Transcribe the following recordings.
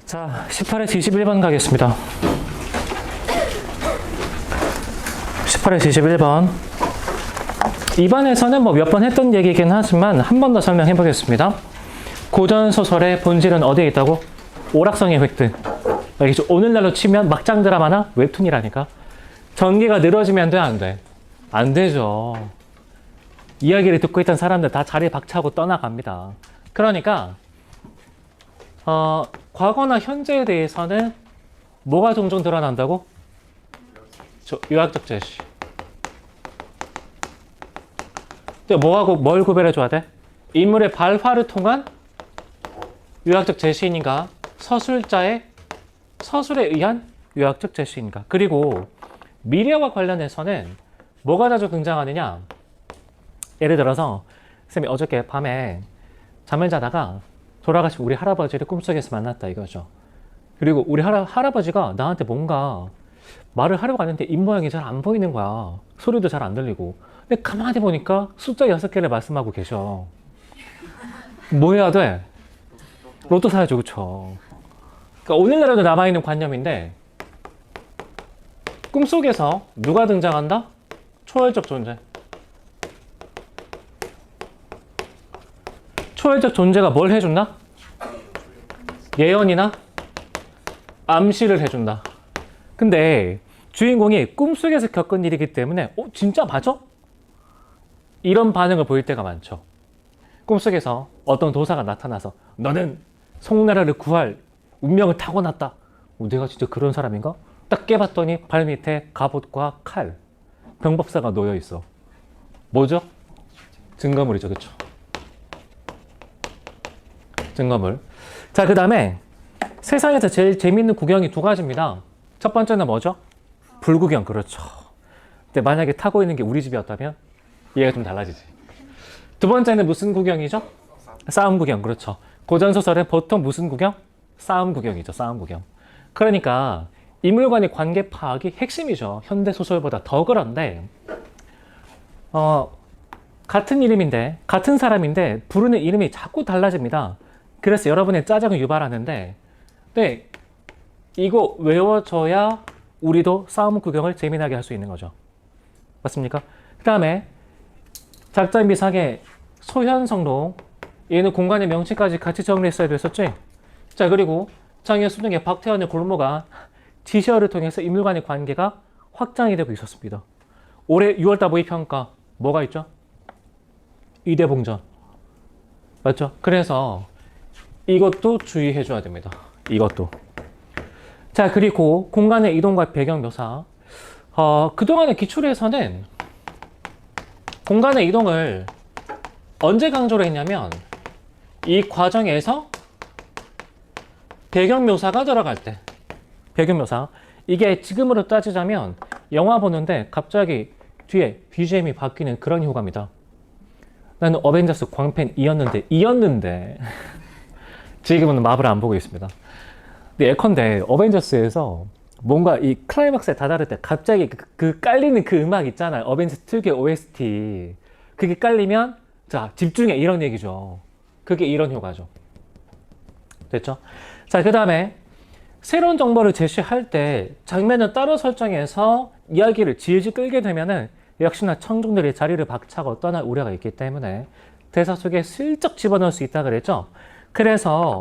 자, 18에서 21번 가겠습니다. 18에서 21번. 이반에서는 뭐 몇 번 했던 얘기이긴 하지만 한 번 더 설명해 보겠습니다. 고전소설의 본질은 어디에 있다고? 오락성의 획득. 알겠죠? 오늘날로 치면 막장 드라마나 웹툰이라니까. 전개가 늘어지면 돼, 안 돼? 안 되죠. 이야기를 듣고 있던 사람들 다 자리 박차고 떠나갑니다. 그러니까 과거나 현재에 대해서는 뭐가 종종 드러난다고? 유학적 제시. 근데 뭐하고 뭘 구별해줘야 돼? 인물의 발화를 통한 유학적 제시인가? 서술자의 서술에 의한 유학적 제시인가? 그리고 미래와 관련해서는 뭐가 자주 등장하느냐? 예를 들어서 쌤이 어저께 밤에 잠을 자다가 돌아가신 우리 할아버지를 꿈속에서 만났다 이거죠. 그리고 우리 할아버지가 나한테 뭔가 말을 하려고 하는데 입모양이 잘 안 보이는 거야. 소리도 잘 안 들리고. 근데 가만히 보니까 숫자 6개를 말씀하고 계셔. 뭐 해야 돼? 로또 사야죠, 그쵸? 그러니까 오늘날에도 남아있는 관념인데 꿈속에서 누가 등장한다? 초월적 존재. 초월적 존재가 뭘 해준다? 예언이나 암시를 해준다. 근데 주인공이 꿈속에서 겪은 일이기 때문에 진짜 맞아? 이런 반응을 보일 때가 많죠. 꿈속에서 어떤 도사가 나타나서 너는 송나라를 구할 운명을 타고났다. 내가 진짜 그런 사람인가? 딱 깨봤더니 발밑에 갑옷과 칼, 병법사가 놓여 있어. 뭐죠? 증거물이죠, 그쵸? 증거물. 자, 그 다음에 세상에서 제일 재밌는 구경이 두 가지입니다. 첫 번째는 뭐죠? 불구경, 그렇죠. 근데 만약에 타고 있는 게 우리 집이었다면 얘가 좀 달라지지. 두 번째는 무슨 구경이죠? 싸움 구경, 그렇죠. 고전소설은 보통 무슨 구경? 싸움 구경이죠, 싸움 구경. 그러니까 인물 간의 관계 파악이 핵심이죠. 현대소설보다 더 그런데 같은 이름인데, 같은 사람인데 부르는 이름이 자꾸 달라집니다. 그래서 여러분의 짜증을 유발하는데, 네, 이거 외워줘야 우리도 싸움 구경을 재미나게 할 수 있는 거죠. 맞습니까? 그 다음에 작자 미상의 소현성록, 얘는 공간의 명칭까지 같이 정리했어야 됐었지? 자, 그리고 장현수등의 박태환의 골모가 지시어를 통해서 인물 간의 관계가 확장이 되고 있었습니다. 올해 6월달 모의평가 뭐가 있죠? 이대봉전. 맞죠? 그래서 이것도 주의해 줘야 됩니다. 이것도. 자, 그리고 공간의 이동과 배경 묘사. 그동안의 기출에서는 공간의 이동을 언제 강조를 했냐면 이 과정에서 배경 묘사가 들어갈 때. 배경 묘사. 이게 지금으로 따지자면 영화 보는데 갑자기 뒤에 BGM이 바뀌는 그런 효과입니다. 나는 어벤져스 광팬이었는데 지금은 마블을 안 보고 있습니다. 근데 예컨대 어벤져스에서 뭔가 이 클라이막스에 다다를 때 갑자기 그 깔리는 그 음악 있잖아요. 어벤져스 특유의 OST. 그게 깔리면 자, 집중해, 이런 얘기죠. 그게 이런 효과죠. 됐죠? 자, 그 다음에 새로운 정보를 제시할 때 장면을 따로 설정해서 이야기를 질질 끌게 되면은 역시나 청중들이 자리를 박차고 떠날 우려가 있기 때문에 대사 속에 슬쩍 집어넣을 수 있다 그랬죠? 그래서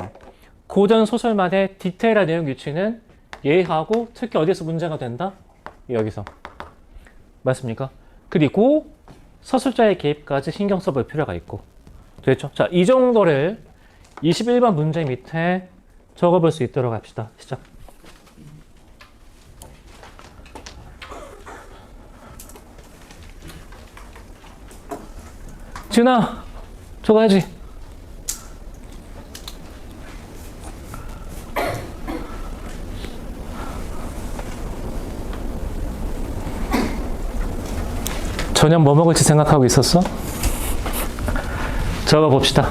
고전 소설만의 디테일한 내용 유치는 예하고 특히 어디서 문제가 된다? 여기서. 맞습니까? 그리고 서술자의 개입까지 신경 써볼 필요가 있고. 됐죠? 자, 이 정도를 21번 문제 밑에 적어볼 수 있도록 합시다. 시작. 지은아, 저거 해야지. 저녁 뭐 먹을지 생각하고 있었어? 적어 봅시다.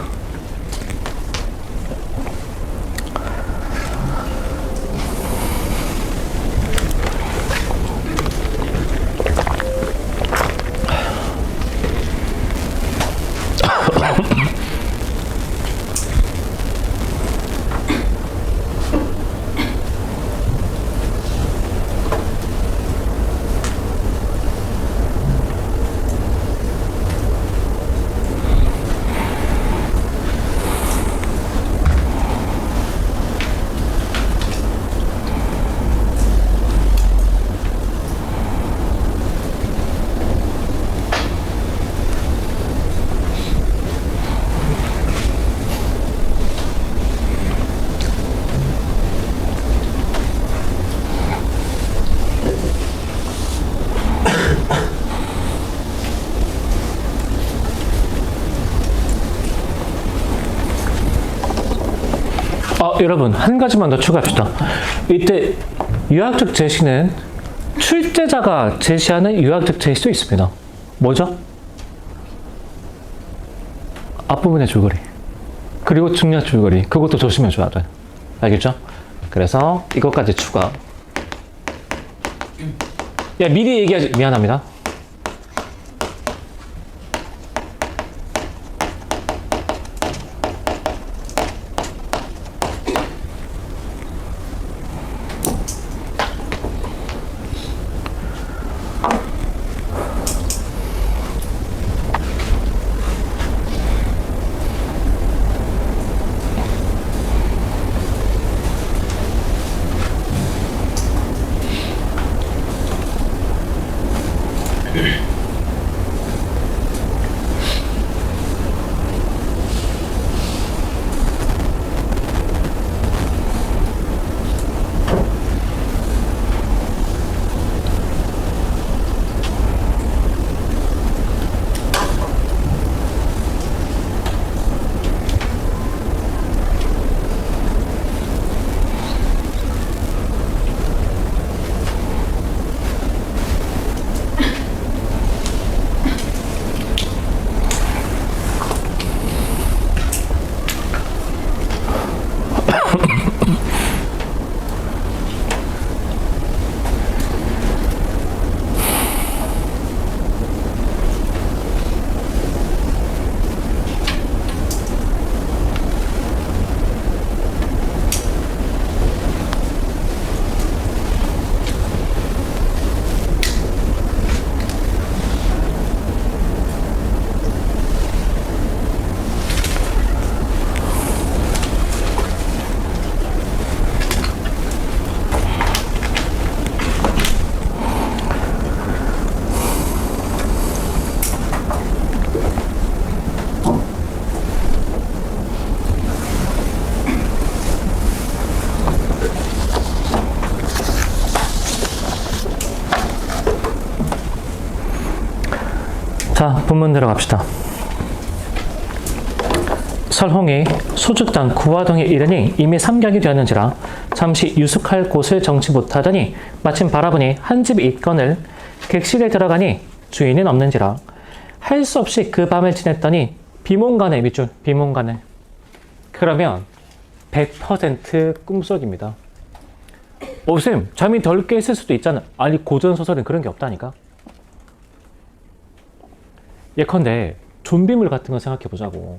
여러분 한 가지만 더 추가합시다. 이때 유학적 제시는 출제자가 제시하는 유학적 제시도 있습니다. 뭐죠? 앞부분의 줄거리 그리고 중요한 줄거리 그것도 조심해줘야 돼. 알겠죠? 그래서 이것까지 추가. 야 미리 얘기하지 미안합니다. 자, 본문 들어갑시다. 설홍이 소주땅 구화동에 이르니 이미 삼각이 되었는지라 잠시 유숙할 곳을 정치 못하더니 마침 바라보니 한 집이 있거늘 객실에 들어가니 주인은 없는지라 할 수 없이 그 밤을 지냈더니 비몽간에 밑줄 비몽간에 그러면 100% 꿈속입니다. 쌤 잠이 덜 깼을 수도 있잖아. 아니 고전소설은 그런 게 없다니까. 예컨대 좀비물 같은 거 생각해 보자고.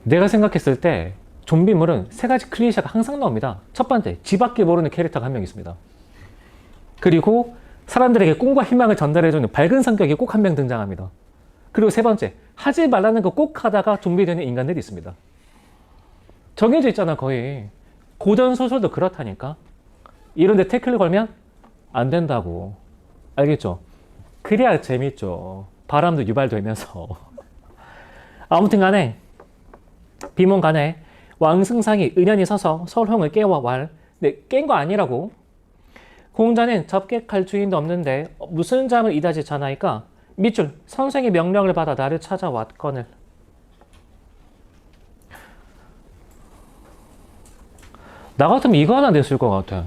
내가 생각했을 때 좀비물은 세 가지 클리셰가 항상 나옵니다. 첫 번째, 지 밖에 모르는 캐릭터가 한 명 있습니다. 그리고 사람들에게 꿈과 희망을 전달해주는 밝은 성격이 꼭 한 명 등장합니다. 그리고 세 번째, 하지 말라는 거 꼭 하다가 좀비 되는 인간들이 있습니다. 정해져 있잖아 거의. 고전소설도 그렇다니까. 이런데 태클을 걸면 안 된다고. 알겠죠? 그래야 재밌죠. 바람도 유발되면서. 아무튼 간에 비몽 간에 왕승상이 은연히 서서 설홍을 깨워 왈. 네, 깬 거 아니라고. 공자는 접객할 주인도 없는데 무슨 잠을 이다지 자나이까 밑줄 선생의 명령을 받아 나를 찾아왔거늘. 나 같으면 이거 하나 냈을 것 같아.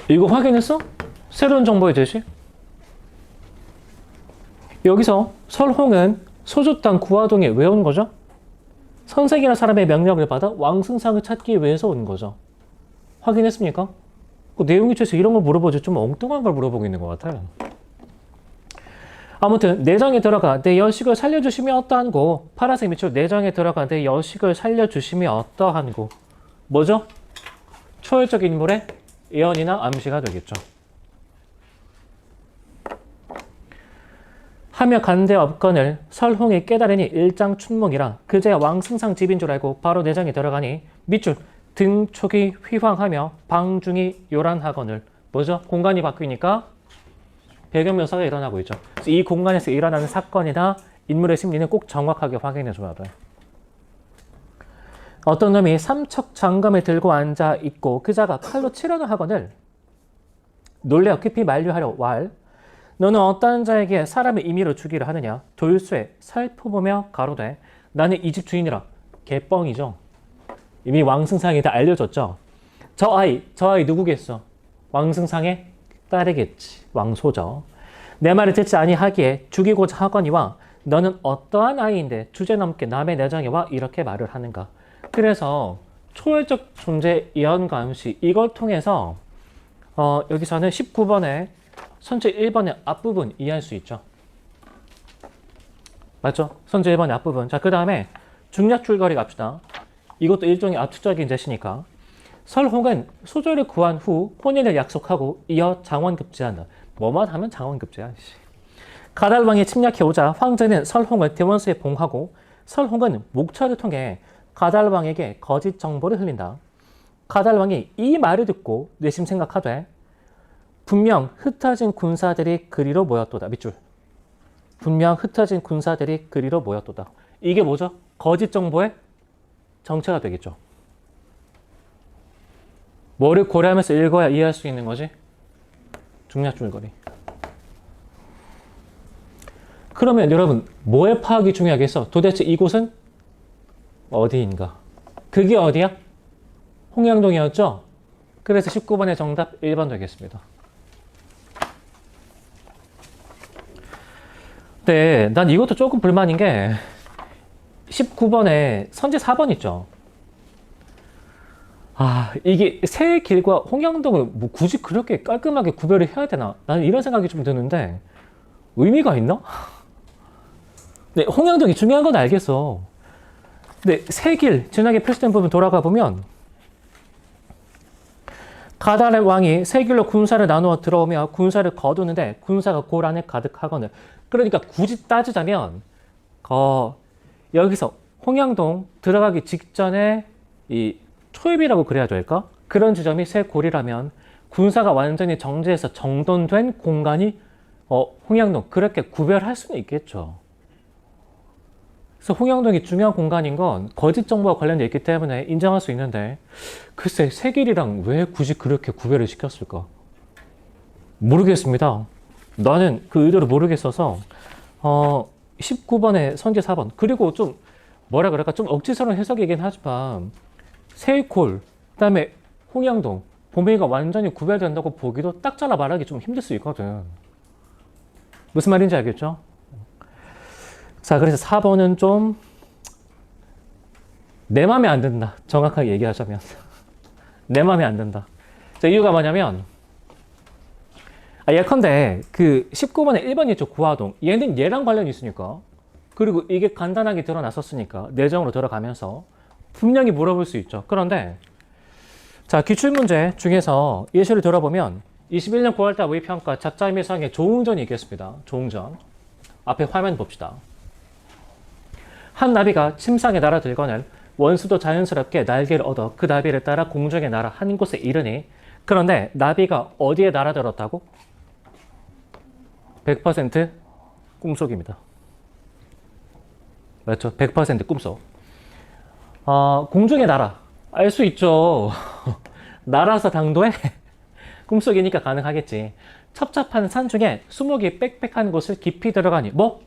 이거 확인했어? 새로운 정보의 제시? 여기서 설홍은 소주 땅 구화동에 왜 온 거죠? 선생이라는 사람의 명령을 받아 왕승상을 찾기 위해서 온 거죠. 확인했습니까? 그 내용이 최소 이런 걸 물어보지 좀 엉뚱한 걸 물어보고 있는 것 같아요. 아무튼 내정에 들어가 내 여식을 살려주시면 어떠한고. 파란색 밑줄 내정에 들어가 내 여식을 살려주시면 어떠한고. 뭐죠? 초월적 인물의 예언이나 암시가 되겠죠. 하며 간대 없거늘 설홍이 깨달으니 일장춘몽이라 그제야 왕승상 집인 줄 알고 바로 내정에 들어가니 밑줄 등촉이 휘황하며 방중이 요란하거늘. 뭐죠? 공간이 바뀌니까 배경묘사가 일어나고 있죠. 그래서 이 공간에서 일어나는 사건이나 인물의 심리는 꼭 정확하게 확인해 줘야 돼. 어떤 놈이 삼척 장검을 들고 앉아 있고 그 자가 칼로 치려는 하거늘 놀래어 깊이 만류하려 왈. 너는 어떤 자에게 사람을 임의로 죽이려 하느냐. 돌쇠 살펴보며 가로되 나는 이 집 주인이라. 개뻥이죠. 이미 왕승상이 다 알려줬죠. 저 아이 누구겠어? 왕승상의 딸이겠지. 왕소죠. 내 말을 듣지 아니하기에 죽이고자 하거니와 너는 어떠한 아이인데 주제넘게 남의 내정에 와 이렇게 말을 하는가. 그래서 초월적 존재 이언감시 이걸 통해서 여기서는 19번에 선제 1번의 앞부분 이해할 수 있죠. 맞죠? 선제 1번의 앞부분. 자, 그 다음에 중략줄거리 갑시다. 이것도 일종의 압축적인 제시니까. 설홍은 소조를 구한 후 혼인을 약속하고 이어 장원급제한다. 뭐만 하면 장원급제야. 가달왕이 침략해오자 황제는 설홍을 대원수에 봉하고 설홍은 목차를 통해 가달왕에게 거짓 정보를 흘린다. 가달왕이 이 말을 듣고 뇌심 생각하되 분명 흩어진 군사들이 그리로 모였도다. 밑줄. 분명 흩어진 군사들이 그리로 모였도다. 이게 뭐죠? 거짓 정보의 정체가 되겠죠. 뭐를 고려하면서 읽어야 이해할 수 있는 거지? 중략줄거리. 그러면 여러분 뭐의 파악이 중요하겠어? 도대체 이곳은 어디인가? 그게 어디야? 홍양동이었죠? 그래서 19번의 정답 1번 되겠습니다. 네, 난 이것도 조금 불만인 게 19번에 선제 4번 있죠? 아, 이게 새길과 홍양동을 뭐 굳이 그렇게 깔끔하게 구별을 해야 되나? 나는 이런 생각이 좀 드는데 의미가 있나? 네, 홍양동이 중요한 건 알겠어. 근데 새길, 진하게 표시된 부분 돌아가 보면 가달의 왕이 새길로 군사를 나누어 들어오며 군사를 거두는데 군사가 골 안에 가득하거늘. 그러니까 굳이 따지자면 여기서 홍양동 들어가기 직전에 이 초입이라고 그래야 될까? 그런 지점이 새 골이라면 군사가 완전히 정지해서 정돈된 공간이 홍양동 그렇게 구별할 수는 있겠죠. 그래서 홍양동이 중요한 공간인 건 거짓 정보와 관련되어 있기 때문에 인정할 수 있는데 글쎄 새길이랑 왜 굳이 그렇게 구별을 시켰을까? 모르겠습니다. 나는 그 의도를 모르겠어서 19번에 선제 4번 그리고 좀 뭐라 그럴까 좀 억지스러운 해석이긴 하지만 새골 그다음에 홍양동 범위가 완전히 구별된다고 보기도 딱 잘라 말하기 좀 힘들 수 있거든. 무슨 말인지 알겠죠? 자, 그래서 4번은 좀 내 맘에 안 든다. 정확하게 얘기하자면 내 맘에 안 든다. 자, 이유가 뭐냐면 예컨대 그 19번에 1번 있죠. 구화동. 얘는 얘랑 관련이 있으니까 그리고 이게 간단하게 드러났었으니까 내정으로 들어가면서 분명히 물어볼 수 있죠. 그런데 자, 기출문제 중에서 예시를 들어보면 21년 9월달 모의평가 작자 미상의 조응전이 있겠습니다. 조응전. 앞에 화면 봅시다. 한 나비가 침상에 날아들거늘 원수도 자연스럽게 날개를 얻어 그 나비를 따라 공중에 날아 한 곳에 이르니 그런데 나비가 어디에 날아들었다고? 100% 꿈속입니다. 맞죠? 100% 꿈속. 공중에 날아. 알 수 있죠. 날아서 당도에 꿈속이니까 가능하겠지. 첩첩한 산 중에 수목이 빽빽한 곳을 깊이 들어가니 뭐?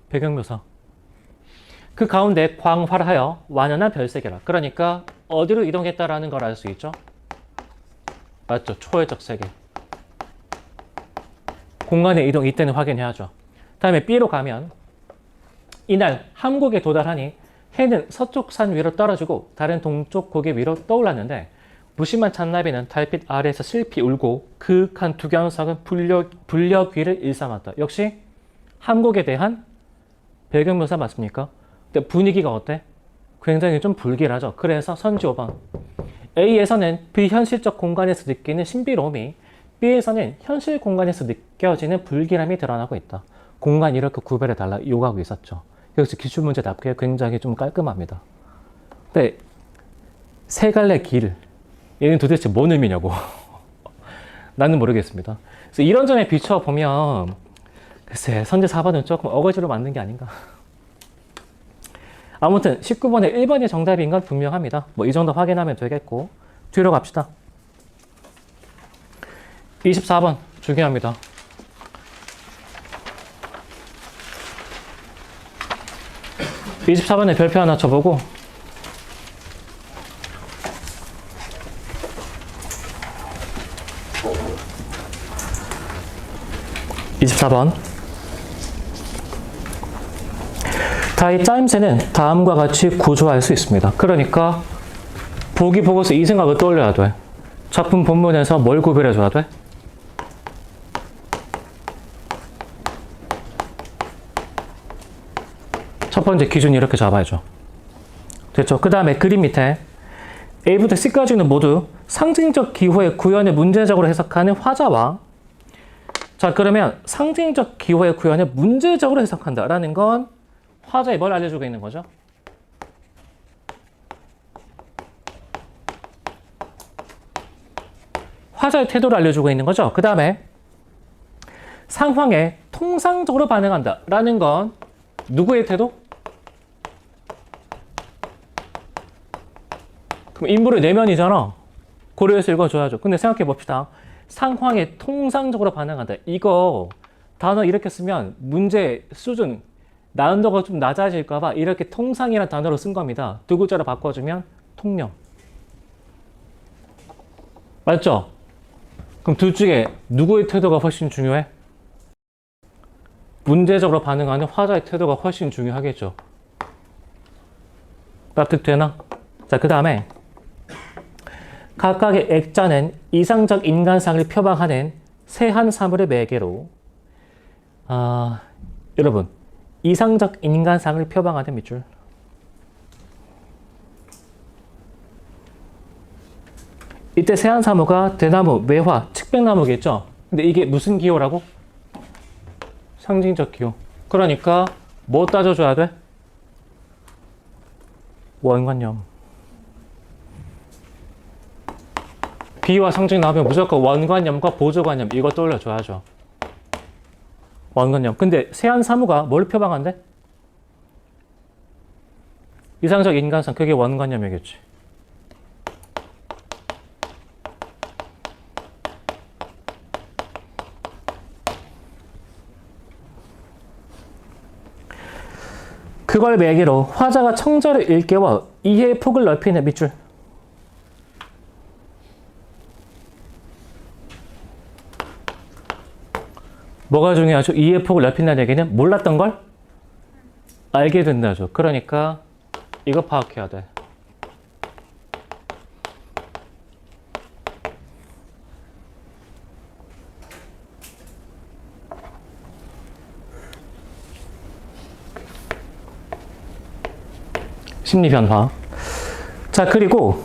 배경묘사. 그 가운데 광활하여 완연한 별세계라. 그러니까 어디로 이동했다라는 걸 알 수 있죠. 맞죠? 초월적 세계. 공간의 이동 이때는 확인해야죠. 다음에 B로 가면 이날 함곡에 도달하니 해는 서쪽 산 위로 떨어지고 다른 동쪽 고개 위로 떠올랐는데 무심한 잔나비는 달빛 아래에서 슬피 울고 그윽한 두견석은 불려귀를 일삼았다. 역시 함곡에 대한 배경묘사 맞습니까? 근데 분위기가 어때? 굉장히 좀 불길하죠. 그래서 선지 5번. A에서는 비현실적 공간에서 느끼는 신비로움이 B에서는 현실 공간에서 느껴지는 불길함이 드러나고 있다. 공간 이렇게 구별해달라 요구하고 있었죠. 여기서 기출문제답게 굉장히 좀 깔끔합니다. 근데 세 갈래 길 얘는 도대체 뭔 의미냐고 나는 모르겠습니다. 그래서 이런 점에 비춰보면 글쎄 선제 4번은 조금 어거지로 만든 게 아닌가. 아무튼 19번에 1번이 정답인 건 분명합니다. 뭐 이 정도 확인하면 되겠고 뒤로 갑시다. 24번 중요합니다. (24번에) 별표 하나 쳐보고 24번. 다이 짜임새는 다음과 같이 구조할 수 있습니다. 그러니까 보기 보고서 이 생각을 떠올려야 돼. 작품 본문에서 뭘 구별해줘야 돼? 첫 번째 기준 이렇게 잡아야죠. 됐죠? 그 다음에 그림 밑에 A부터 C까지는 모두 상징적 기호의 구현을 문제적으로 해석하는 화자와, 자 그러면 상징적 기호의 구현을 문제적으로 해석한다라는 건 화자에 뭘 알려주고 있는 거죠? 화자의 태도를 알려주고 있는 거죠. 그 다음에 상황에 통상적으로 반응한다라는 건 누구의 태도? 그럼 인물의 내면이잖아. 고려해서 읽어줘야죠. 근데 생각해 봅시다. 상황에 통상적으로 반응한다. 이거 단어 이렇게 쓰면 문제 수준, 난이도가 좀 낮아질까봐 이렇게 통상이라는 단어로 쓴 겁니다. 두 글자로 바꿔주면 통념. 맞죠? 그럼 둘 중에 누구의 태도가 훨씬 중요해? 문제적으로 반응하는 화자의 태도가 훨씬 중요하겠죠. 납득되나? 자, 그 다음에 각각의 액자는 이상적 인간상을 표방하는 세한 사물의 매개로, 여러분 이상적 인간상을 표방하는 밑줄. 이때 세한 사무가 대나무, 매화, 측백나무겠죠. 근데 이게 무슨 기호라고? 상징적 기호. 그러니까 뭐 따져줘야 돼? 원관념. 비유와 상징 나오면 무조건 원관념과 보조관념 이거 떠올려줘야죠. 원관념. 근데 세한 사무가 뭘 표방한대? 이상적 인간상, 그게 원관념이겠지. 그걸 매개로 화자가 청자를 일깨워 이해의 폭을 넓히는 밑줄. 뭐가 중요하죠? 이해의 폭을 넓힌다는 얘기는 몰랐던 걸 알게 된다죠. 그러니까 이거 파악해야 돼. 심리 변화. 자, 그리고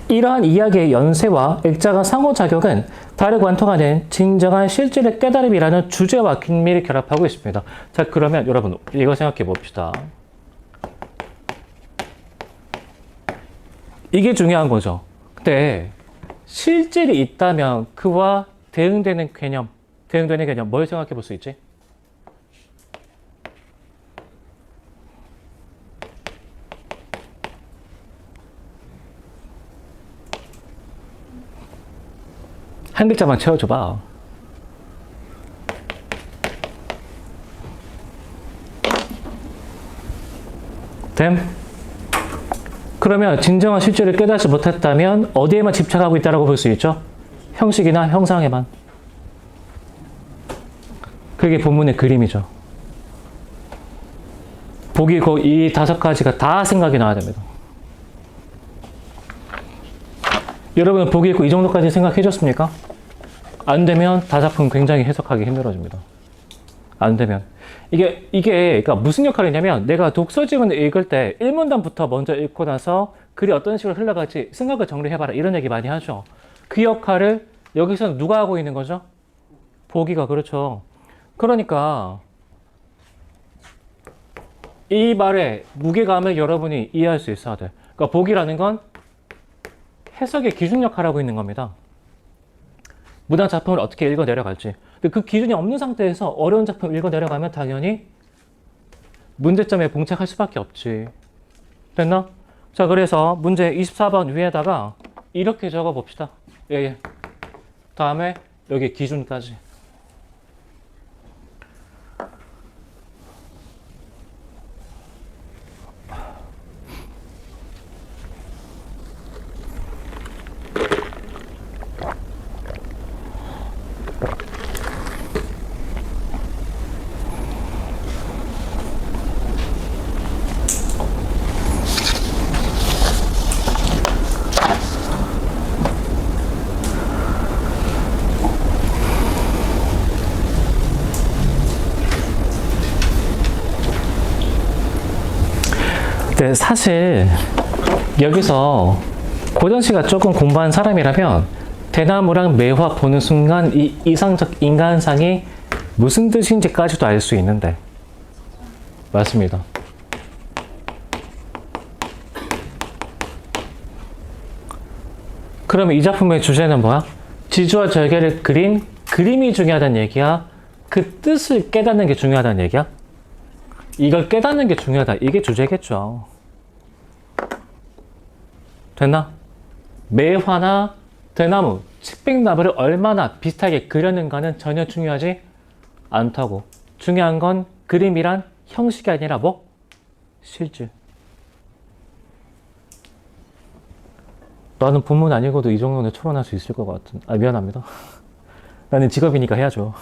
이러한 이야기의 연쇄와 액자가 상호작용은 달을 관통하는 진정한 실질의 깨달음이라는 주제와 긴밀히 결합하고 있습니다. 자, 그러면 여러분 이거 생각해 봅시다. 이게 중요한 거죠. 근데 실질이 있다면 그와 대응되는 개념 뭘 생각해 볼 수 있지? 한 글자만 채워줘봐. 됨? 그러면 진정한 실제를 깨닫지 못했다면 어디에만 집착하고 있다고 볼 수 있죠? 형식이나 형상에만. 그게 본문의 그림이죠. 보기 이 5가지가 다 생각이 나야 됩니다. 여러분은 보기 있고 이 정도까지 생각해줬습니까? 안 되면 다작품 굉장히 해석하기 힘들어집니다. 안 되면. 이게 그러니까 무슨 역할을 했냐면 내가 독서지문을 읽을 때 1문단부터 먼저 읽고 나서 글이 어떤 식으로 흘러갈지 생각을 정리해봐라 이런 얘기 많이 하죠. 그 역할을 여기서는 누가 하고 있는 거죠? 보기가. 그렇죠. 그러니까 이 말의 무게감을 여러분이 이해할 수 있어야 돼. 그러니까 보기라는 건 해석의 기준 역할을 하고 있는 겁니다. 무당 작품을 어떻게 읽어 내려갈지. 근데 그 기준이 없는 상태에서 어려운 작품을 읽어 내려가면 당연히 문제점에 봉착할 수밖에 없지. 됐나? 자, 그래서 문제 24번 위에다가 이렇게 적어 봅시다. 예. 다음에 여기 기준까지. 사실 여기서 고전 씨가 조금 공부한 사람이라면 대나무랑 매화 보는 순간 이 이상적 인간상이 무슨 뜻인지까지도 알 수 있는데. 맞습니다. 그러면 이 작품의 주제는 뭐야? 지주와 절개를 그린 그림이 중요하다는 얘기야? 그 뜻을 깨닫는 게 중요하다는 얘기야? 이걸 깨닫는 게 중요하다. 이게 주제겠죠. 됐나? 매화나 대나무, 측백나무를 얼마나 비슷하게 그렸는가는 전혀 중요하지 않다고. 중요한 건 그림이란 형식이 아니라 뭐? 실질. 나는 본문 안 읽어도 이 정도는 토론할 수 있을 것 같은. 아, 미안합니다. 나는 직업이니까 해야죠.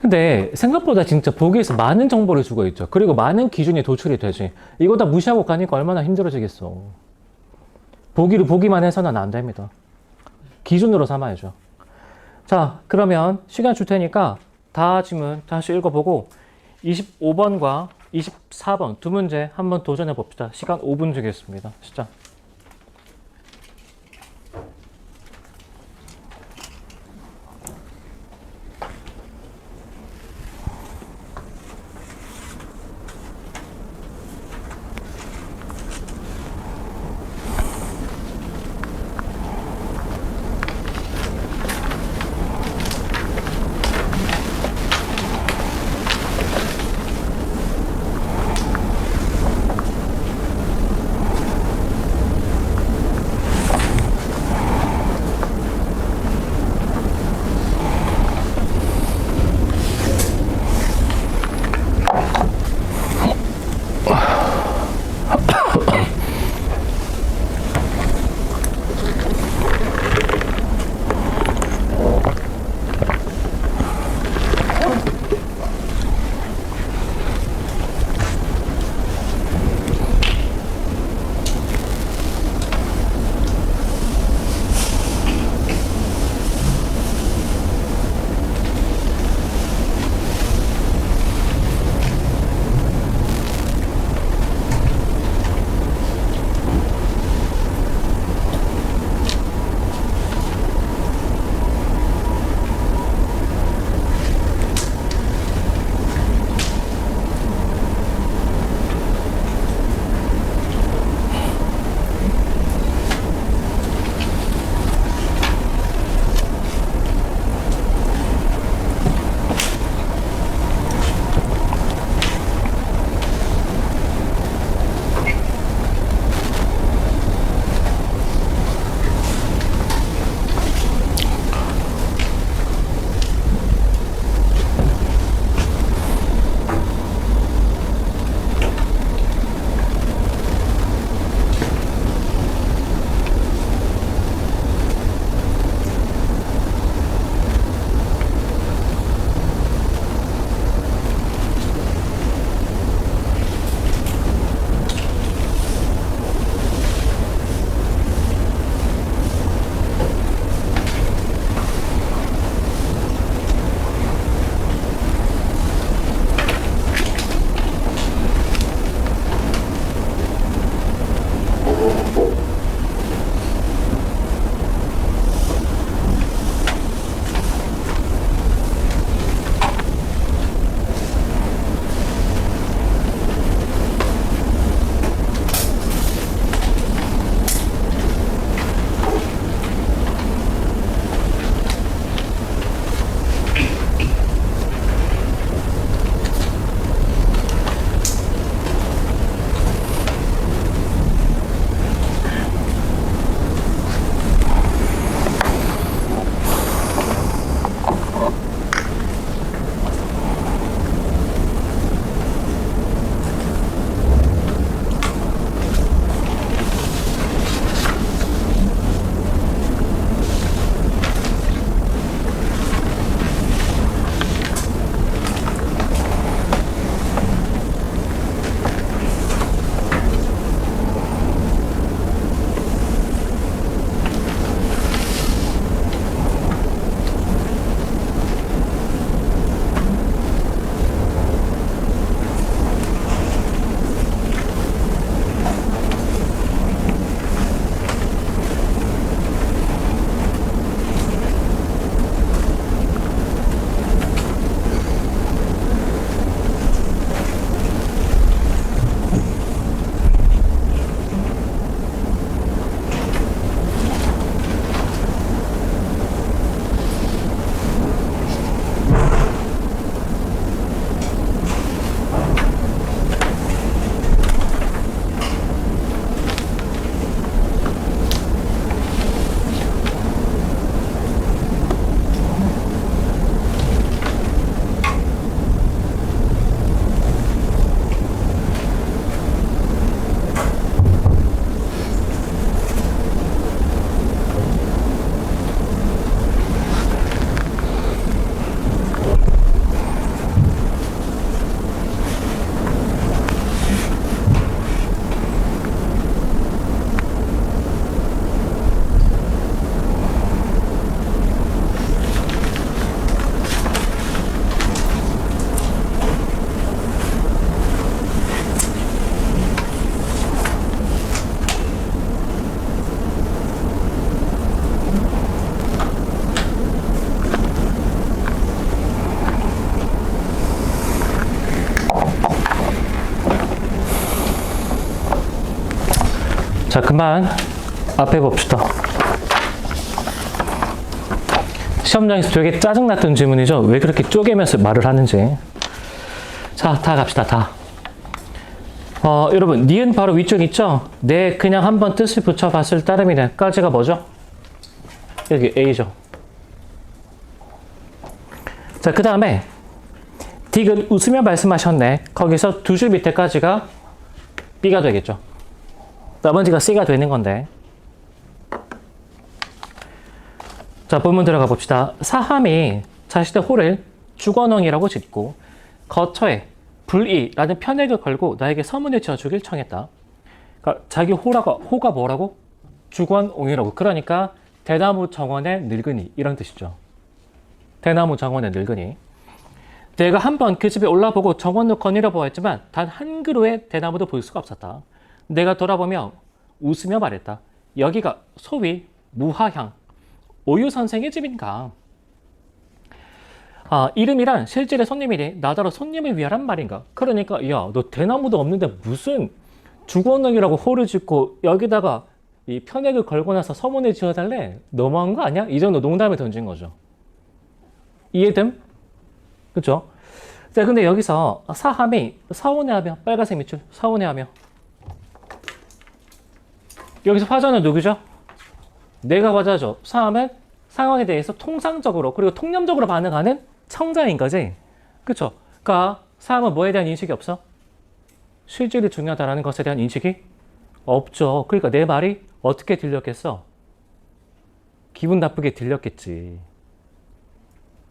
근데 생각보다 진짜 보기에서 많은 정보를 주고 있죠. 그리고 많은 기준이 도출이 되지. 이거 다 무시하고 가니까 얼마나 힘들어지겠어. 보기를 보기만 해서는 안 됩니다. 기준으로 삼아야죠. 자, 그러면 시간 줄 테니까 다 질문 다시 읽어보고 25번과 24번 두 문제 한번 도전해 봅시다. 시간 5분 주겠습니다. 시작. 자, 그만 앞에 봅시다. 시험장에서 되게 짜증났던 질문이죠. 왜 그렇게 쪼개면서 말을 하는지. 자, 다 갑시다. 다. 여러분, 니은 바로 위쪽 있죠? 네, 그냥 한번 뜻을 붙여봤을 따름이네. 까지가 뭐죠? 여기 A죠. 자, 그 다음에 딕은 웃으며 말씀하셨네. 거기서 두 줄 밑에까지가 B가 되겠죠. 나머지가 C가 되는 건데. 자, 본문 들어가 봅시다. 사함이 자신의 호를 주거농이라고 짓고 거처에 불이라는 편액을 걸고 나에게 서문을 지어주길 청했다. 그러니까 자기 호가 뭐라고? 주거농이라고. 그러니까 대나무 정원의 늙은이 이런 뜻이죠. 대나무 정원의 늙은이. 내가 한번 그 집에 올라보고 정원을 거닐어 보았지만 단 한 그루의 대나무도 볼 수가 없었다. 내가 돌아보며 웃으며 말했다. 여기가 소위 무하향 오유 선생의 집인가? 이름이란 실질의 손님이니 나더러 손님을 위하란 말인가? 그러니까 야, 너 대나무도 없는데 무슨 주거농이라고 호를 짓고 여기다가 이 편액을 걸고 나서 서문을 지어달래? 너무한 거 아니야? 이 정도 농담을 던진 거죠. 이해됨? 그쵸? 자, 근데 여기서 사함이 서운해하며 빨간색 밑줄 서운해하며 여기서 화자는 누구죠? 내가 화자죠. 사함은 상황에 대해서 통상적으로 그리고 통념적으로 반응하는 청자인 거지. 그쵸? 그러니까 사함은 뭐에 대한 인식이 없어? 실질이 중요하다는 것에 대한 인식이 없죠. 그러니까 내 말이 어떻게 들렸겠어? 기분 나쁘게 들렸겠지.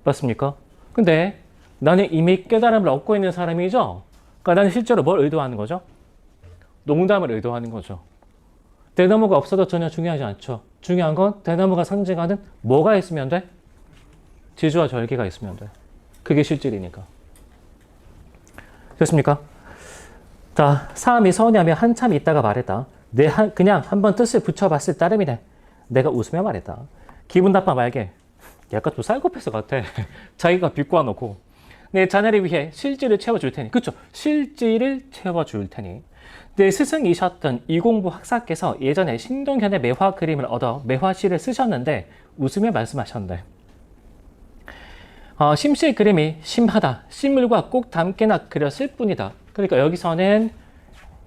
맞습니까? 근데 나는 이미 깨달음을 얻고 있는 사람이죠. 그러니까 나는 실제로 뭘 의도하는 거죠? 농담을 의도하는 거죠. 대나무가 없어도 전혀 중요하지 않죠. 중요한 건 대나무가 상징하는 뭐가 있으면 돼? 지주와 절기가 있으면 돼. 그게 실질이니까. 됐습니까? 자, 사함이 서운해하며 한참 있다가 말했다. 그냥 한번 뜻을 붙여봤을 따름이네. 내가 웃으며 말했다. 기분 나빠 말게. 약간 또 사이코패스 같아. 자기가 비꼬아놓고 내 자네를 위해 실질을 채워줄 테니. 그쵸? 실질을 채워줄 테니. 내 스승이셨던 이공부 학사께서 예전에 신동현의 매화 그림을 얻어 매화시를 쓰셨는데 웃으며 말씀하셨는데 심씨의 그림이 심하다. 식물과 꼭 닮게나 그렸을 뿐이다. 그러니까 여기서는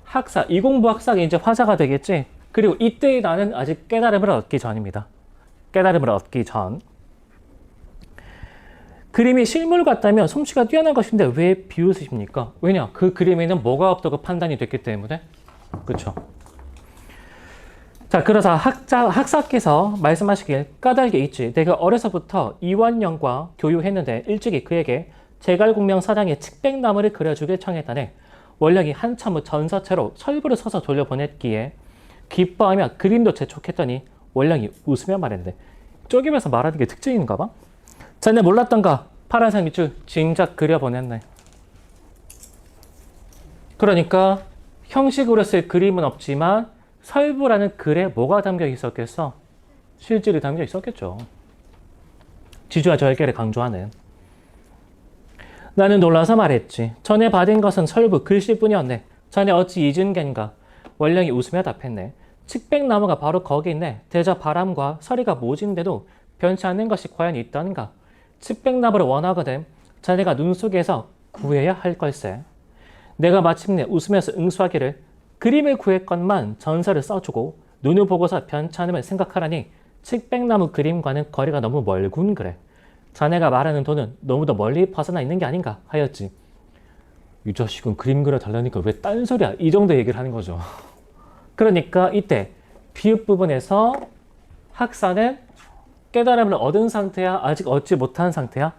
학사, 이공부 학사가 이제 화자가 되겠지. 그리고 이때의 나는 아직 깨달음을 얻기 전입니다. 깨달음을 얻기 전. 그림이 실물 같다면 솜씨가 뛰어난 것인데 왜 비웃으십니까? 왜냐? 그 그림에는 뭐가 없다고 판단이 됐기 때문에. 그렇죠. 자, 그러자 학사께서 말씀하시길 까닭이 있지. 내가 어려서부터 이완영과 교유했는데 일찍이 그에게 제갈공명 사장의 측백나무를 그려주길 청했다네. 원령이 한참 후 전사체로 설부를 서서 돌려보냈기에 기뻐하며 그림도 재촉했더니 원령이 웃으며 말했는데 쪼개면서 말하는 게 특징인가 봐? 자네 몰랐던가? 파란색 밑줄 진작 그려보냈네. 그러니까 형식으로 쓸 그림은 없지만 설부라는 글에 뭐가 담겨 있었겠어? 실질이 담겨 있었겠죠. 지주와 절개를 강조하는. 나는 놀라서 말했지. 전에 받은 것은 설부 글씨뿐이었네. 자네 어찌 잊은 겐가? 원령이 웃으며 답했네. 측백나무가 바로 거기 있네. 대저 바람과 서리가 모진데도 변치 않는 것이 과연 있던가? 측백나무를 원하거든 자네가 눈 속에서 구해야 할 걸세. 내가 마침내 웃으면서 응수하기를 그림을 구했건만 전설을 써주고 눈을 보고서 변치 않음을 생각하라니 측백나무 그림과는 거리가 너무 멀군 그래. 자네가 말하는 돈은 너무도 멀리 벗어나 있는 게 아닌가 하였지. 이 자식은 그림 그려달라니까 왜 딴소리야? 이 정도 얘기를 하는 거죠. 그러니까 이때 비읍 부분에서 학사는 깨달음을 얻은 상태야? 아직 얻지 못한 상태야?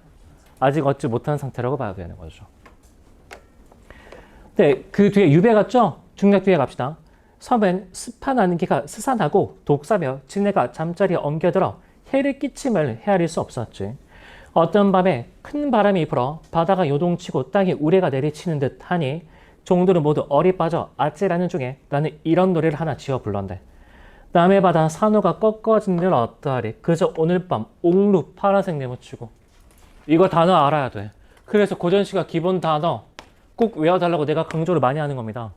아직 얻지 못한 상태라고 봐야 되는 거죠. 네, 그 뒤에 유배 같죠? 중략 뒤에 갑시다. 섬은 습한 기가 스산하고 독사며 지네가 잠자리에 엉겨들어 해를 끼침을 헤아릴 수 없었지. 어떤 밤에 큰 바람이 불어 바다가 요동치고 땅에 우레가 내리치는 듯 하니 종들은 모두 얼이 빠져 아찔하는 중에 나는 이런 노래를 하나 지어 불렀네. 남해 바다 산호가 꺾어진 늘 어떠하리. 그저 오늘 밤 옥루 파란색 내묻히고. 이거 단어 알아야 돼. 그래서 고전시가 기본 단어 꼭 외워달라고 내가 강조를 많이 하는 겁니다.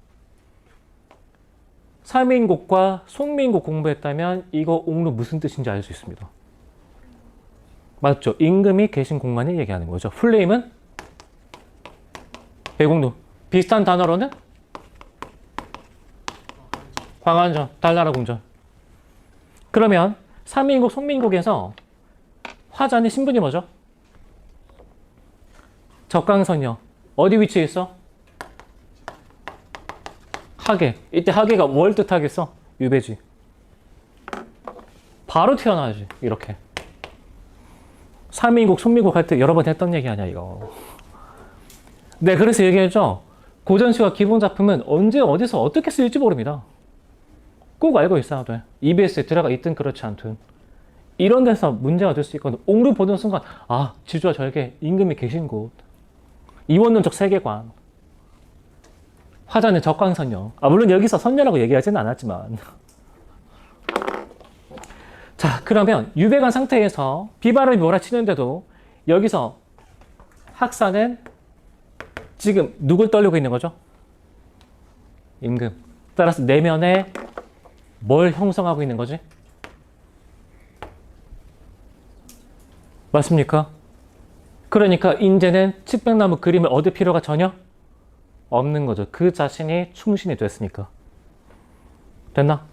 서민국과 송민국 공부했다면 이거 옥루 무슨 뜻인지 알 수 있습니다. 맞죠? 임금이 계신 공간을 얘기하는 거죠. 플레임은 배공루. 비슷한 단어로는 광안전, 달나라 궁전. 그러면 서민국, 송민국에서 화자는 신분이 뭐죠? 적강선녀. 어디 위치에 있어? 하계. 이때 하계가 뭘 뜻하겠어? 유배지. 바로 튀어나와야지. 이렇게. 서민국, 송민국 할 때 여러 번 했던 얘기 아니야, 이거. 네, 그래서 얘기했죠. 고전시와 기본작품은 언제 어디서 어떻게 쓰일지 모릅니다. 꼭 알고 있어야 돼. EBS에 들어가 있든 그렇지 않든. 이런 데서 문제가 될 수 있거든. 옥루 보는 순간 아, 지주와 절개, 임금이 계신 곳. 이원론적 세계관. 화자는 적강선녀. 아, 물론 여기서 선녀라고 얘기하지는 않았지만. 자, 그러면 유배간 상태에서 비바람이 몰아치는데도 여기서 학사는 지금 누굴 떨리고 있는 거죠? 임금. 따라서 내면에 뭘 형성하고 있는 거지? 맞습니까? 그러니까 인제는 측백나무 그림을 얻을 필요가 전혀 없는 거죠. 그 자신이 충신이 됐으니까. 됐나?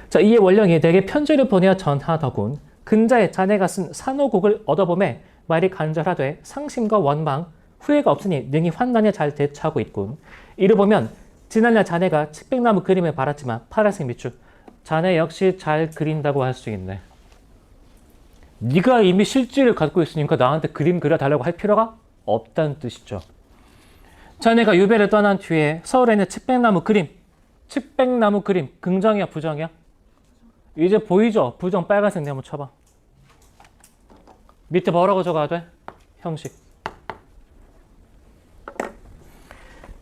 자, 이에 원령이 내게 편지를 보내어 전하더군. 근자의 자네가 쓴 산호곡을 얻어보매 말이 간절하되 상심과 원망, 후회가 없으니 능히 환난에 잘 대처하고 있군. 이를 보면 지난날 자네가 측백나무 그림을 바랐지만 파란색 밑줄. 자네 역시 잘 그린다고 할 수 있네. 네가 이미 실질을 갖고 있으니까 나한테 그림 그려달라고 할 필요가 없다는 뜻이죠. 자네가 유배를 떠난 뒤에 서울에 있는 측백나무 그림. 측백나무 그림. 긍정이야, 부정이야? 이제 보이죠? 부정 빨간색 네모 쳐봐. 밑에 뭐라고 적어야 돼? 형식.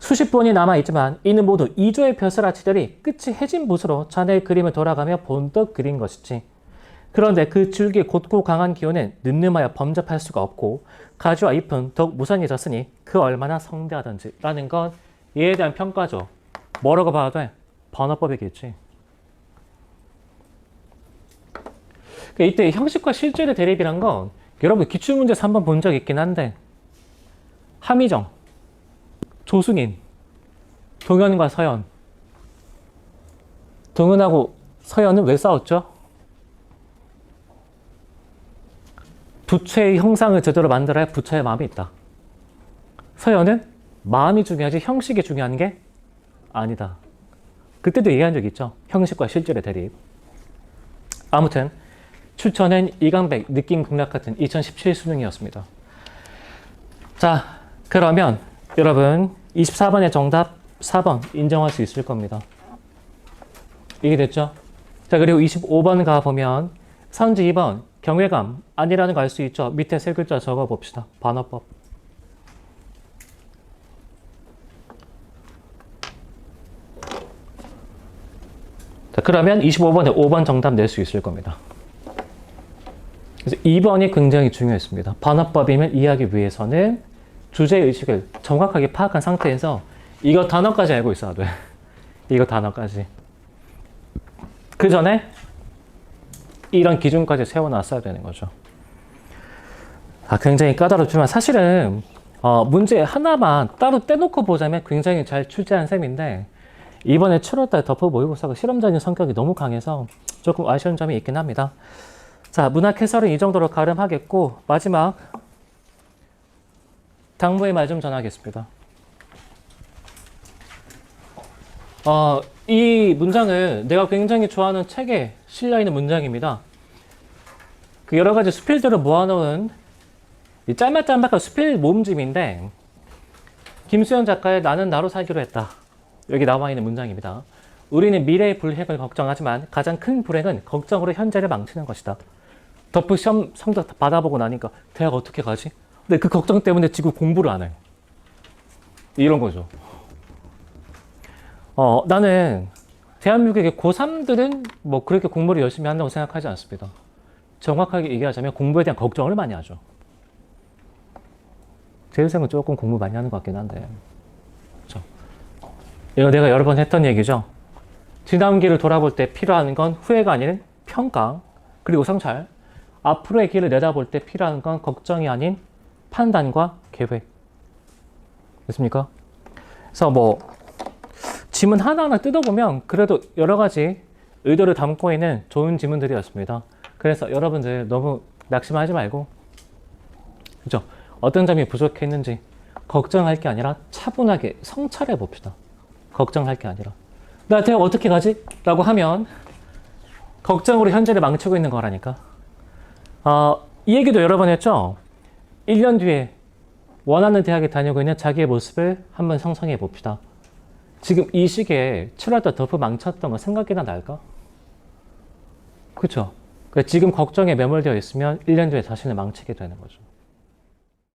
수십 번이 남아있지만 이는 모두 이조의 벼슬아치들이 끝이 해진 붓으로 자네의 그림을 돌아가며 본떡 그린 것이지. 그런데 그 줄기의 곧고 강한 기운은 늠름하여 범접할 수가 없고 가지와 잎은 더욱 무성해졌으니 그 얼마나 성대하던지 라는 건 이에 대한 평가죠. 뭐라고 봐야 돼? 번호법이겠지. 이때 형식과 실질의 대립이란 건 여러분 기출문제에서 한번 본 적 있긴 한데 함의정, 조승인, 동현과 서현. 동현하고 서현은 왜 싸웠죠? 부처의 형상을 제대로 만들어야 부처의 마음이 있다. 서현은 마음이 중요하지 형식이 중요한 게 아니다. 그때도 얘기한 적 있죠. 형식과 실질의 대립. 아무튼 출처는 이강백 느낌 극락 같은 2017 수능이었습니다. 자, 그러면 여러분 24번의 정답 4번 인정할 수 있을 겁니다. 이게 됐죠? 자, 그리고 25번 가보면 선지 2번 경외감 아니라는 거 알 수 있죠? 밑에 세 글자 적어봅시다. 반어법. 자, 그러면 25번에 5번 정답 낼 수 있을 겁니다. 그래서 2번이 굉장히 중요했습니다. 반어법임을 이해하기 위해서는 주제의식을 정확하게 파악한 상태에서 이거 단어까지 알고 있어야 돼. 이거 단어까지. 그 전에 이런 기준까지 세워놨어야 되는 거죠. 굉장히 까다롭지만 사실은 문제 하나만 따로 떼놓고 보자면 굉장히 잘 출제한 셈인데 이번에 7월달 덮어 모의고사가 실험자인 성격이 너무 강해서 조금 아쉬운 점이 있긴 합니다. 자, 문학 해설은 이 정도로 가름하겠고 마지막 당부의 말 좀 전하겠습니다. 이 문장을 내가 굉장히 좋아하는 책에 실려있는 문장입니다. 그 여러 가지 수필들을 모아놓은 이 짤막짤막한 수필 모음집인데 김수현 작가의 나는 나로 살기로 했다. 여기 나와 있는 문장입니다. 우리는 미래의 불행을 걱정하지만 가장 큰 불행은 걱정으로 현재를 망치는 것이다. 덕후 시험 성적 받아보고 나니까 대학 어떻게 가지? 근데 그 걱정 때문에 지금 공부를 안 해. 이런 거죠. 나는 대한민국의 고3들은 뭐 그렇게 공부를 열심히 한다고 생각하지 않습니다. 정확하게 얘기하자면 공부에 대한 걱정을 많이 하죠. 재수생은 조금 공부 많이 하는 것 같긴 한데. 그렇죠? 이거 내가 여러 번 했던 얘기죠. 지나온 길을 돌아볼 때 필요한 건 후회가 아닌 평가, 그리고 성찰. 앞으로의 길을 내다볼 때 필요한 건 걱정이 아닌 판단과 계획. 됐습니까? 그래서 뭐 지문 하나하나 뜯어보면 그래도 여러 가지 의도를 담고 있는 좋은 지문들이었습니다. 그래서 여러분들 너무 낙심하지 말고, 그죠? 어떤 점이 부족했는지 걱정할 게 아니라 차분하게 성찰해 봅시다. 걱정할 게 아니라. 나 대학 어떻게 가지? 라고 하면 걱정으로 현재를 망치고 있는 거라니까. 이 얘기도 여러 번 했죠? 1년 뒤에 원하는 대학에 다니고 있는 자기의 모습을 한번 상상해 봅시다. 지금 이 시기에 7월 달 더 망쳤던 거 생각이나 날까? 그쵸? 지금 걱정에 매몰되어 있으면 1년 뒤에 자신을 망치게 되는 거죠.